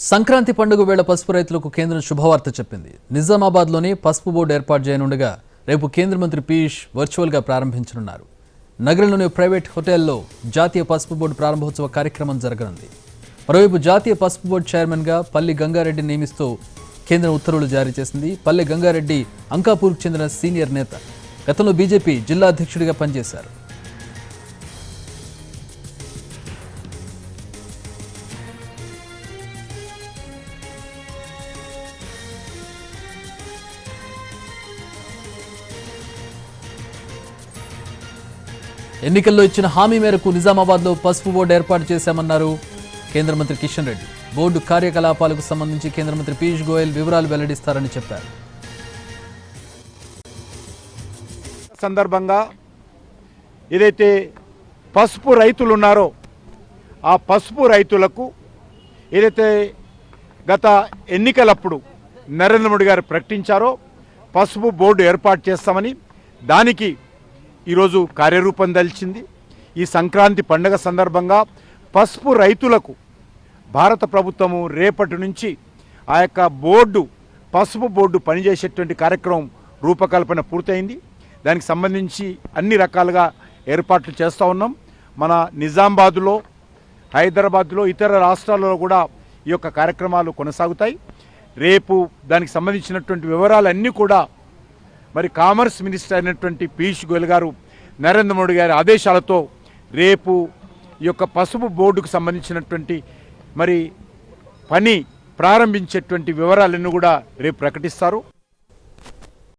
సంక్రాంతి పండుగ వేళ పసుపు రైతులకు కేంద్రం శుభవార్త చెప్పింది. నిజామాబాద్లోని పసుపు బోర్డు ఏర్పాటు చేయనుండగా రేపు కేంద్ర మంత్రి పీయూష్ వర్చువల్గా ప్రారంభించనున్నారు. నగరంలోని ప్రైవేట్ హోటల్లో జాతీయ పసుపు బోర్డు ప్రారంభోత్సవ కార్యక్రమం జరగనుంది. మరోవైపు జాతీయ పసుపు బోర్డు చైర్మన్గా పల్లి గంగారెడ్డిని నియమిస్తూ కేంద్రం ఉత్తర్వులు జారీ చేసింది. పల్లి గంగారెడ్డి అంకాపూర్కు చెందిన సీనియర్ నేత. గతంలో బీజేపీ జిల్లా అధ్యక్షుడిగా పనిచేశారు. ఎన్నికల్లో ఇచ్చిన హామీ మేరకు నిజామాబాద్లో పసుపు బోర్డు ఏర్పాటు చేశామన్నారు కేంద్ర మంత్రి కిషన్ రెడ్డి. బోర్డు కార్యకలాపాలకు సంబంధించి కేంద్ర మంత్రి పీయూష్ గోయల్ వివరాలు వెల్లడిస్తారని చెప్పారు. సందర్భంగా ఏదైతే పసుపు రైతులు ఉన్నారో ఆ పసుపు రైతులకు ఏదైతే గత ఎన్నికలప్పుడు నరేంద్ర మోడీ గారు ప్రకటించారో పసుపు బోర్డు ఏర్పాటు చేస్తామని, దానికి ఈరోజు కార్యరూపం దాల్చింది. ఈ సంక్రాంతి పండుగ సందర్భంగా పసుపు రైతులకు భారత ప్రభుత్వము రేపటి నుంచి ఆ యొక్క బోర్డు పసుపు బోర్డు పనిచేసేటువంటి కార్యక్రమం రూపకల్పన పూర్తయింది. దానికి సంబంధించి అన్ని రకాలుగా ఏర్పాట్లు చేస్తూ ఉన్నాం. మన నిజామాబాద్లో, హైదరాబాద్లో, ఇతర రాష్ట్రాల్లో కూడా ఈ యొక్క కార్యక్రమాలు కొనసాగుతాయి. రేపు దానికి సంబంధించినటువంటి వివరాలన్నీ కూడా మరి కామర్స్ మినిస్టర్ అయినటువంటి పీయూష్ గోయల్ గారు నరేంద్ర మోడీ గారి ఆదేశాలతో రేపు ఈ యొక్క పసుపు బోర్డుకు సంబంధించినటువంటి మరి పని ప్రారంభించేటువంటి వివరాలన్నీ కూడా రేపు ప్రకటిస్తారు.